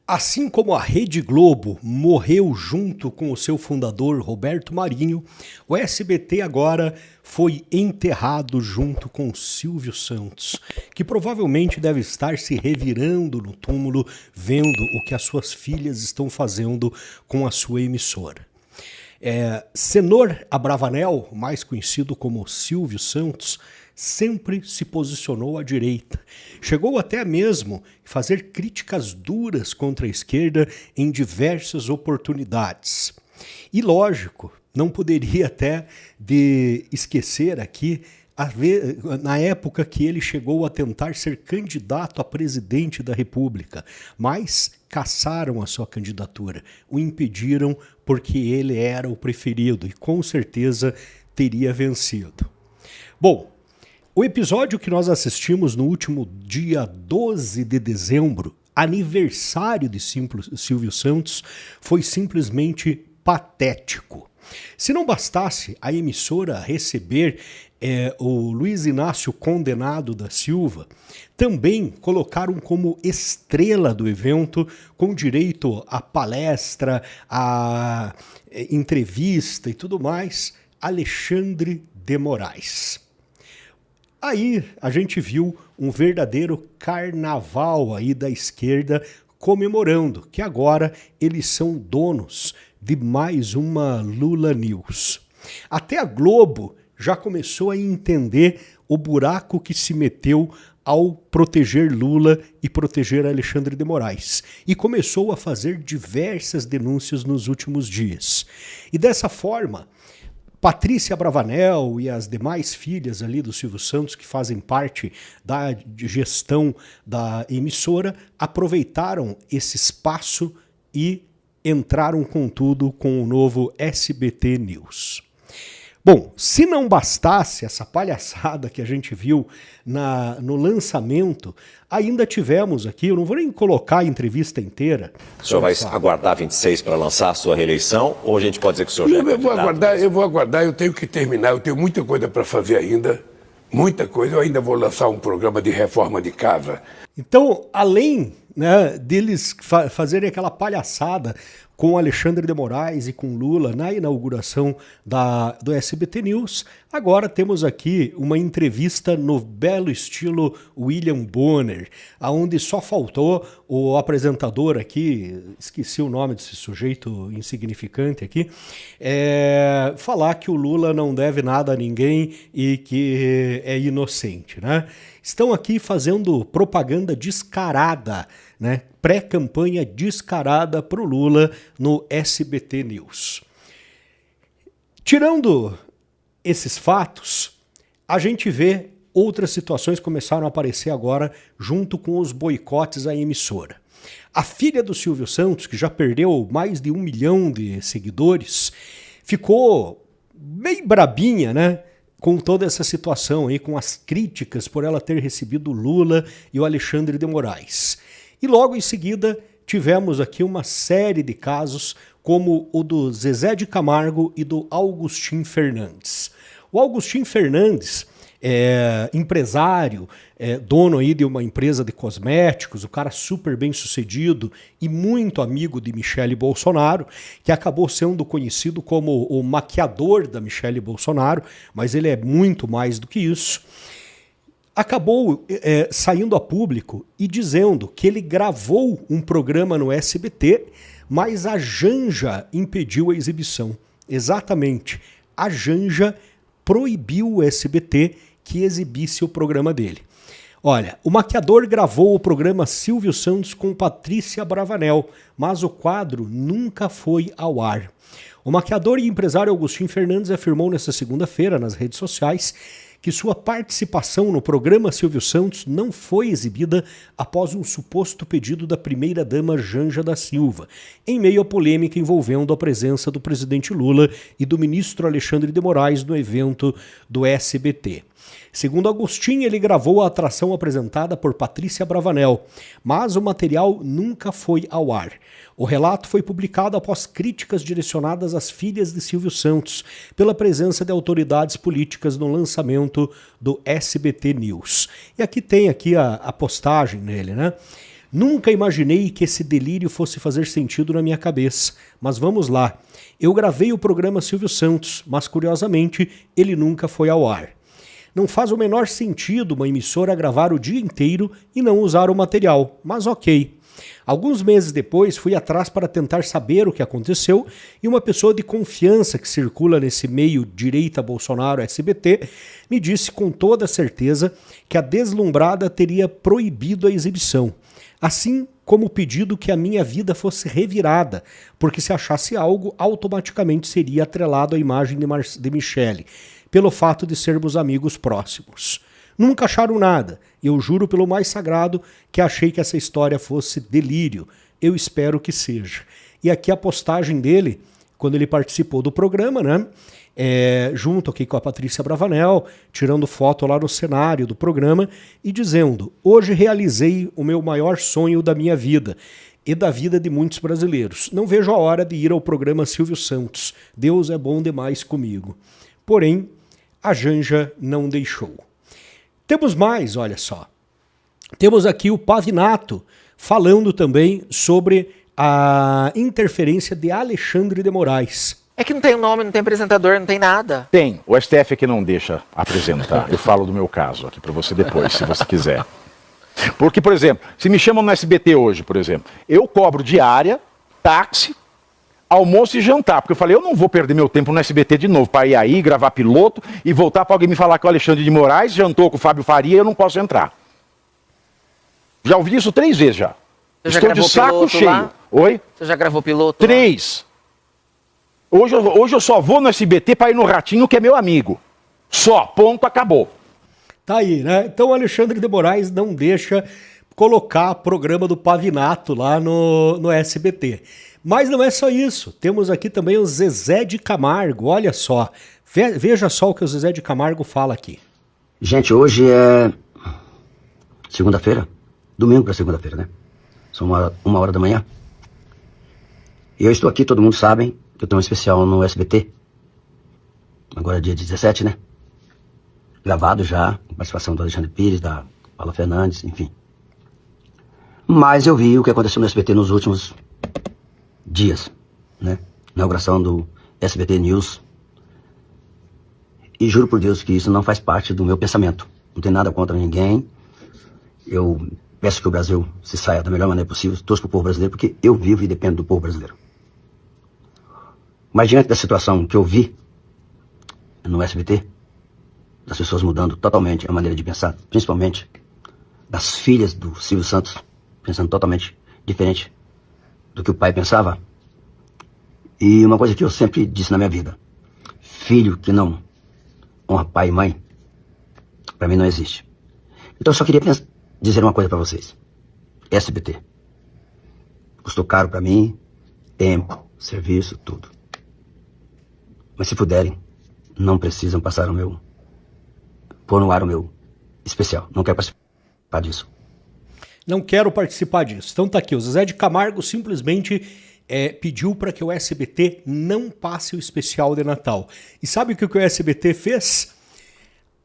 Assim como a Rede Globo morreu junto com o seu fundador Roberto Marinho, o SBT agora foi enterrado junto com Silvio Santos, que provavelmente deve estar se revirando no túmulo vendo o que as suas filhas estão fazendo com a sua emissora. Senhor Abravanel, mais conhecido como Silvio Santos, sempre se posicionou à direita. Chegou até mesmo a fazer críticas duras contra a esquerda em diversas oportunidades. E lógico, não poderia até de esquecer aqui na época que ele chegou a tentar ser candidato a presidente da República, mas cassaram a sua candidatura, o impediram porque ele era o preferido e com certeza teria vencido. Bom, o episódio que nós assistimos no último dia 12 de dezembro, aniversário de Silvio Santos, foi simplesmente patético. Se não bastasse a emissora receber o Luiz Inácio Condenado da Silva, também colocaram como estrela do evento, com direito a palestra, a entrevista e tudo mais, Alexandre de Moraes. Aí a gente viu um verdadeiro carnaval aí da esquerda comemorando que agora eles são donos de mais uma Lula News. Até a Globo já começou a entender o buraco que se meteu ao proteger Lula e proteger Alexandre de Moraes. E começou a fazer diversas denúncias nos últimos dias. E dessa forma, Patrícia Abravanel e as demais filhas ali do Silvio Santos, que fazem parte da gestão da emissora, aproveitaram esse espaço e entraram com tudo com o novo SBT News. Bom, se não bastasse essa palhaçada que a gente viu no lançamento, ainda tivemos aqui, eu não vou nem colocar a entrevista inteira. O senhor vai aguardar 26 para lançar a sua reeleição ou a gente pode dizer que o senhor já é candidato? Eu vou aguardar, eu tenho que terminar, eu tenho muita coisa para fazer ainda, muita coisa, eu ainda vou lançar um programa de reforma de casa. Então, além deles fazerem aquela palhaçada com Alexandre de Moraes e com Lula na inauguração do SBT News, agora temos aqui uma entrevista no belo estilo William Bonner, onde só faltou o apresentador aqui, esqueci o nome desse sujeito insignificante aqui, falar que o Lula não deve nada a ninguém e que é inocente, né? Estão aqui fazendo propaganda descarada, né? Pré-campanha descarada para o Lula no SBT News. Tirando esses fatos, a gente vê outras situações que começaram a aparecer agora junto com os boicotes à emissora. A filha do Silvio Santos, que já perdeu mais de 1 milhão de seguidores, ficou bem brabinha, né? Com toda essa situação aí, com as críticas por ela ter recebido o Lula e o Alexandre de Moraes. E logo em seguida tivemos aqui uma série de casos como o do Zezé de Camargo e do Augustin Fernandes. O Augustin Fernandes é empresário, dono aí de uma empresa de cosméticos, o cara super bem sucedido e muito amigo de Michele Bolsonaro, que acabou sendo conhecido como o maquiador da Michele Bolsonaro, mas ele é muito mais do que isso. Acabou saindo a público e dizendo que ele gravou um programa no SBT, mas a Janja impediu a exibição. Exatamente, a Janja proibiu o SBT que exibisse o programa dele. Olha, o maquiador gravou o programa Silvio Santos com Patrícia Abravanel, mas o quadro nunca foi ao ar. O maquiador e empresário Augustin Fernandes afirmou nesta segunda-feira nas redes sociais que sua participação no programa Silvio Santos não foi exibida após um suposto pedido da primeira-dama Janja da Silva, em meio à polêmica envolvendo a presença do presidente Lula e do ministro Alexandre de Moraes no evento do SBT. Segundo Agostinho, ele gravou a atração apresentada por Patrícia Abravanel, mas o material nunca foi ao ar. O relato foi publicado após críticas direcionadas às filhas de Silvio Santos pela presença de autoridades políticas no lançamento do SBT News. E aqui tem a postagem nele, né? Nunca imaginei que esse delírio fosse fazer sentido na minha cabeça. Mas vamos lá. Eu gravei o programa Silvio Santos, mas curiosamente ele nunca foi ao ar. Não faz o menor sentido uma emissora gravar o dia inteiro e não usar o material, mas ok. Alguns meses depois fui atrás para tentar saber o que aconteceu e uma pessoa de confiança que circula nesse meio direita Bolsonaro SBT me disse com toda certeza que a deslumbrada teria proibido a exibição, assim como o pedido que a minha vida fosse revirada, porque se achasse algo, automaticamente seria atrelado à imagem de Michele, pelo fato de sermos amigos próximos. Nunca acharam nada, e eu juro pelo mais sagrado que achei que essa história fosse delírio. Eu espero que seja. E aqui a postagem dele, quando ele participou do programa, né? Junto aqui com a Patrícia Bravanel, tirando foto lá no cenário do programa e dizendo: hoje realizei o meu maior sonho da minha vida e da vida de muitos brasileiros. Não vejo a hora de ir ao programa Silvio Santos. Deus é bom demais comigo. Porém, a Janja não deixou. Temos mais, olha só. Temos aqui o Pavinato falando também sobre a interferência de Alexandre de Moraes. É que não tem nome, não tem apresentador, não tem nada. Tem. O STF é que não deixa apresentar. Eu falo do meu caso aqui para você depois, se você quiser. Porque, por exemplo, se me chamam no SBT hoje, por exemplo, eu cobro diária, táxi, almoço e jantar. Porque eu falei, eu não vou perder meu tempo no SBT de novo para ir aí, gravar piloto e voltar para alguém me falar que o Alexandre de Moraes jantou com o Fábio Faria e eu não posso entrar. Já ouvi isso 3 vezes já. Você Estou de saco cheio. Lá? Oi? Você já gravou piloto? 3. Hoje eu só vou no SBT para ir no Ratinho, que é meu amigo. Só, ponto, acabou. Tá aí, né? Então o Alexandre de Moraes não deixa colocar programa do Pavinato lá no SBT. Mas não é só isso. Temos aqui também o Zezé de Camargo. Olha só. Veja só o que o Zezé de Camargo fala aqui. Gente, hoje é segunda-feira. Domingo para segunda-feira, né? São 1h da manhã. E eu estou aqui, todo mundo sabe, que eu tenho um especial no SBT. Agora é dia 17, né? Gravado já, com participação do Alexandre Pires, da Paula Fernandes, enfim. Mas eu vi o que aconteceu no SBT nos últimos dias, né? Inauguração do SBT News. E juro por Deus que isso não faz parte do meu pensamento. Não tem nada contra ninguém. Eu peço que o Brasil se saia da melhor maneira possível. Torço pro povo brasileiro, porque eu vivo e dependo do povo brasileiro. Mas diante da situação que eu vi no SBT, das pessoas mudando totalmente a maneira de pensar, principalmente das filhas do Silvio Santos, pensando totalmente diferente do que o pai pensava. E uma coisa que eu sempre disse na minha vida: filho que não honra pai e mãe, pra mim não existe. Então eu só queria dizer uma coisa pra vocês. SBT custou caro pra mim, tempo, serviço, tudo. Mas se puderem, não precisam passar pôr no ar o meu especial. Não quero participar disso. Não quero participar disso. Então tá aqui, o Zezé de Camargo simplesmente pediu para que o SBT não passe o especial de Natal. E sabe o que o SBT fez?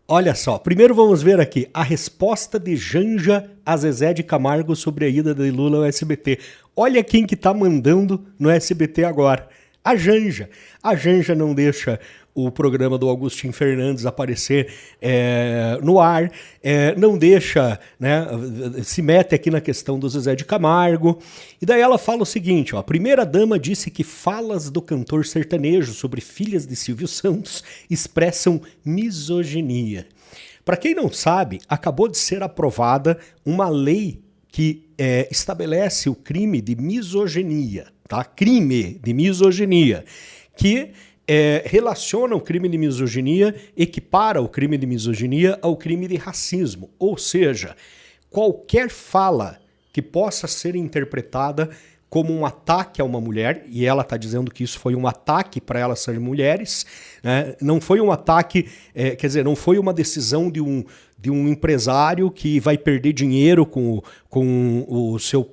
Olha só, primeiro vamos ver aqui a resposta de Janja a Zezé de Camargo sobre a ida de Lula ao SBT. Olha quem que tá mandando no SBT agora. A Janja. A Janja não deixa o programa do Augustin Fernandes aparecer no ar, não deixa, né, se mete aqui na questão do Zezé de Camargo. E daí ela fala o seguinte, ó: a primeira-dama disse que falas do cantor sertanejo sobre filhas de Silvio Santos expressam misoginia. Para quem não sabe, acabou de ser aprovada uma lei que estabelece o crime de misoginia, tá? Crime de misoginia, que relaciona o crime de misoginia, equipara o crime de misoginia ao crime de racismo. Ou seja, qualquer fala que possa ser interpretada como um ataque a uma mulher, e ela está dizendo que isso foi um ataque para elas serem mulheres, né? Não foi um ataque, quer dizer, não foi uma decisão de um empresário que vai perder dinheiro com o seu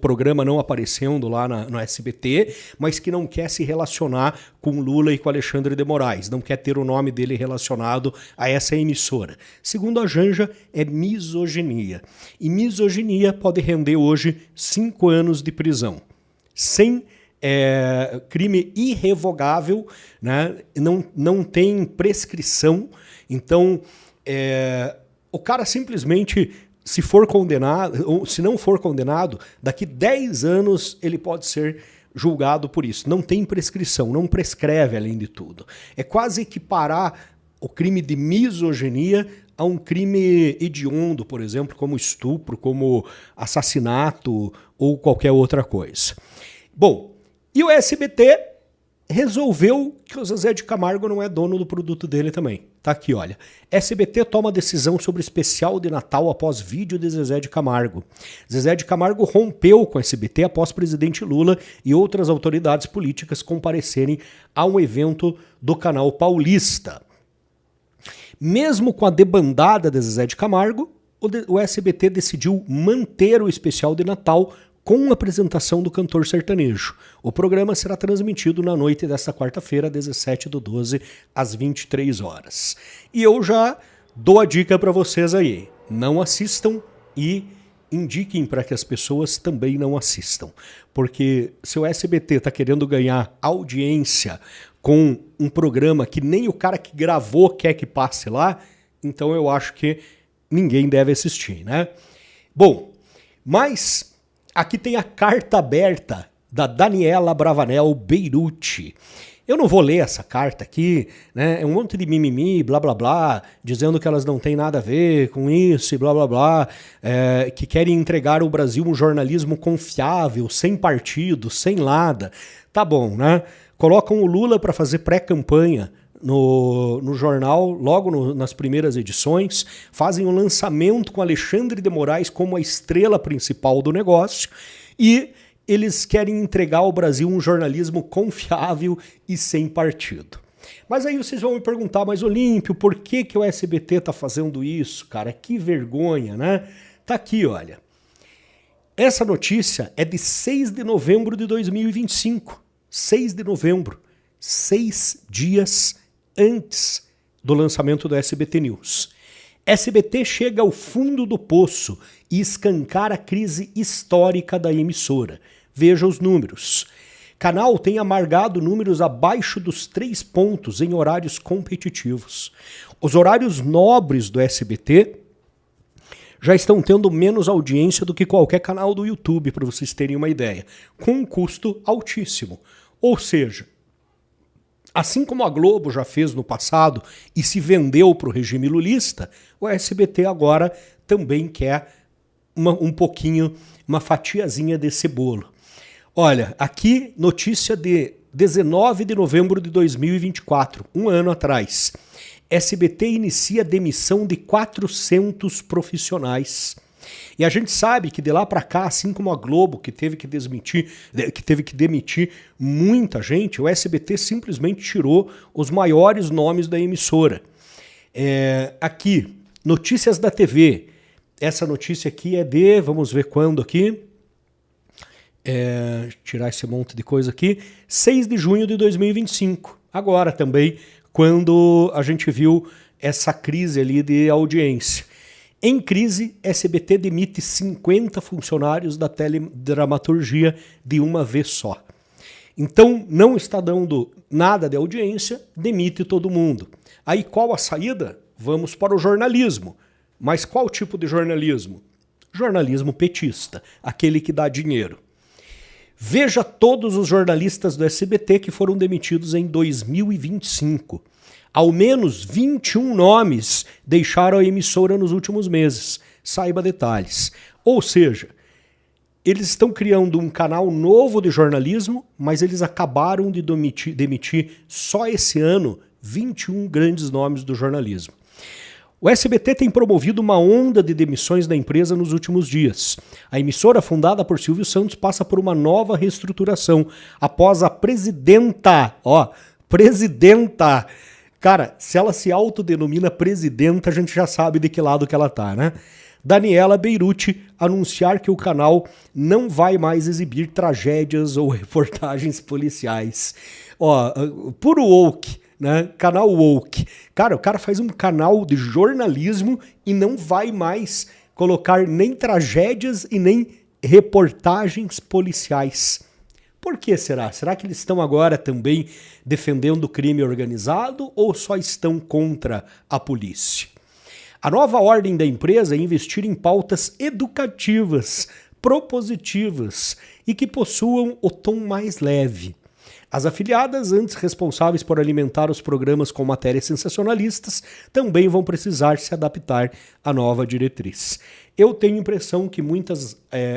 programa não aparecendo lá no SBT, mas que não quer se relacionar com Lula e com Alexandre de Moraes, não quer ter o nome dele relacionado a essa emissora. Segundo a Janja, é misoginia. E misoginia pode render hoje 5 anos de prisão. Sem crime irrevogável, né? Não tem prescrição. Então, o cara simplesmente, se for condenado, ou se não for condenado, daqui 10 anos ele pode ser julgado por isso. Não tem prescrição, não prescreve além de tudo. É quase equiparar o crime de misoginia a um crime hediondo, por exemplo, como estupro, como assassinato ou qualquer outra coisa. Bom, e o SBT resolveu que o Zezé de Camargo não é dono do produto dele também. Tá aqui, olha. SBT toma decisão sobre especial de Natal após vídeo de Zezé de Camargo. Zezé de Camargo rompeu com o SBT após presidente Lula e outras autoridades políticas comparecerem a um evento do canal paulista. Mesmo com a debandada de Zezé de Camargo, o SBT decidiu manter o especial de Natal com a apresentação do cantor sertanejo. O programa será transmitido na noite desta quarta-feira, 17/12, às 23 horas. E eu já dou a dica para vocês aí. Não assistam e indiquem para que as pessoas também não assistam. Porque se o SBT está querendo ganhar audiência com um programa que nem o cara que gravou quer que passe lá, então eu acho que ninguém deve assistir, né? Bom, mas aqui tem a carta aberta da Daniela Bravanel Beirute. Eu não vou ler essa carta aqui, né? É um monte de mimimi, blá blá blá, dizendo que elas não têm nada a ver com isso e blá blá blá, que querem entregar ao Brasil um jornalismo confiável, sem partido, sem nada. Tá bom, né? Colocam o Lula para fazer pré-campanha no jornal, logo nas primeiras edições, fazem um lançamento com Alexandre de Moraes como a estrela principal do negócio e eles querem entregar ao Brasil um jornalismo confiável e sem partido. Mas aí vocês vão me perguntar, mas Olímpio, por que o SBT tá fazendo isso, cara? Que vergonha, né? Tá aqui, olha. Essa notícia é de 6 de novembro de 2025. 6 de novembro. 6 dias antes do lançamento do SBT News. SBT chega ao fundo do poço e escancara a crise histórica da emissora. Veja os números. Canal tem amargado números abaixo dos 3 pontos em horários competitivos. Os horários nobres do SBT já estão tendo menos audiência do que qualquer canal do YouTube, para vocês terem uma ideia, com um custo altíssimo. Ou seja, assim como a Globo já fez no passado e se vendeu para o regime lulista, o SBT agora também quer um pouquinho, uma fatiazinha desse bolo. Olha, aqui notícia de 19 de novembro de 2024, um ano atrás. SBT inicia demissão de 400 profissionais. E a gente sabe que de lá para cá, assim como a Globo, que teve que demitir muita gente, o SBT simplesmente tirou os maiores nomes da emissora. Aqui, notícias da TV. Essa notícia aqui é de, vamos ver quando aqui, tirar esse monte de coisa aqui, 6 de junho de 2025. Agora também, quando a gente viu essa crise ali de audiência. Em crise, SBT demite 50 funcionários da teledramaturgia de uma vez só. Então, não está dando nada de audiência, demite todo mundo. Aí, qual a saída? Vamos para o jornalismo. Mas qual tipo de jornalismo? Jornalismo petista, aquele que dá dinheiro. Veja todos os jornalistas do SBT que foram demitidos em 2025. Ao menos 21 nomes deixaram a emissora nos últimos meses. Saiba detalhes. Ou seja, eles estão criando um canal novo de jornalismo, mas eles acabaram de demitir só esse ano 21 grandes nomes do jornalismo. O SBT tem promovido uma onda de demissões da empresa nos últimos dias. A emissora, fundada por Silvio Santos, passa por uma nova reestruturação após a presidenta, Cara, se ela se autodenomina presidenta, a gente já sabe de que lado que ela tá, né? Daniela Beirute anunciar que o canal não vai mais exibir tragédias ou reportagens policiais. Ó, puro woke, né? Canal woke. Cara, o cara faz um canal de jornalismo e não vai mais colocar nem tragédias e nem reportagens policiais. Por que será? Será que eles estão agora também defendendo o crime organizado ou só estão contra a polícia? A nova ordem da empresa é investir em pautas educativas, propositivas e que possuam o tom mais leve. As afiliadas, antes responsáveis por alimentar os programas com matérias sensacionalistas, também vão precisar se adaptar à nova diretriz. Eu tenho a impressão que muitas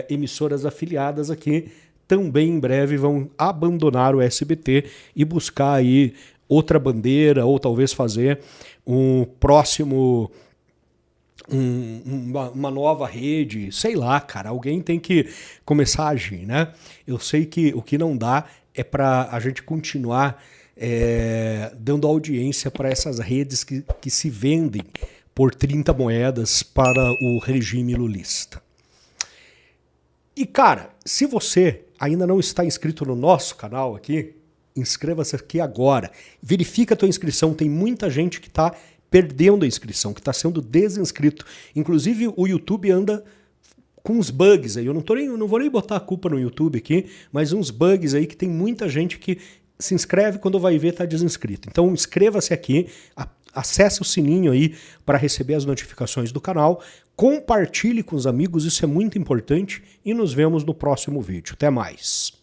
emissoras afiliadas aqui também em breve vão abandonar o SBT e buscar aí outra bandeira ou talvez fazer um próximo... uma nova rede, sei lá, cara, alguém tem que começar a agir, né? Eu sei que o que não dá é para a gente continuar dando audiência para essas redes que se vendem por 30 moedas para o regime lulista. E cara, se você ainda não está inscrito no nosso canal aqui, inscreva-se aqui agora, verifica a tua inscrição, tem muita gente que está perdendo a inscrição, que está sendo desinscrito. Inclusive o YouTube anda com uns bugs aí, eu não vou nem botar a culpa no YouTube aqui, mas uns bugs aí que tem muita gente que se inscreve quando vai ver está desinscrito. Então inscreva-se aqui, acesse o sininho aí para receber as notificações do canal, compartilhe com os amigos, isso é muito importante e nos vemos no próximo vídeo. Até mais!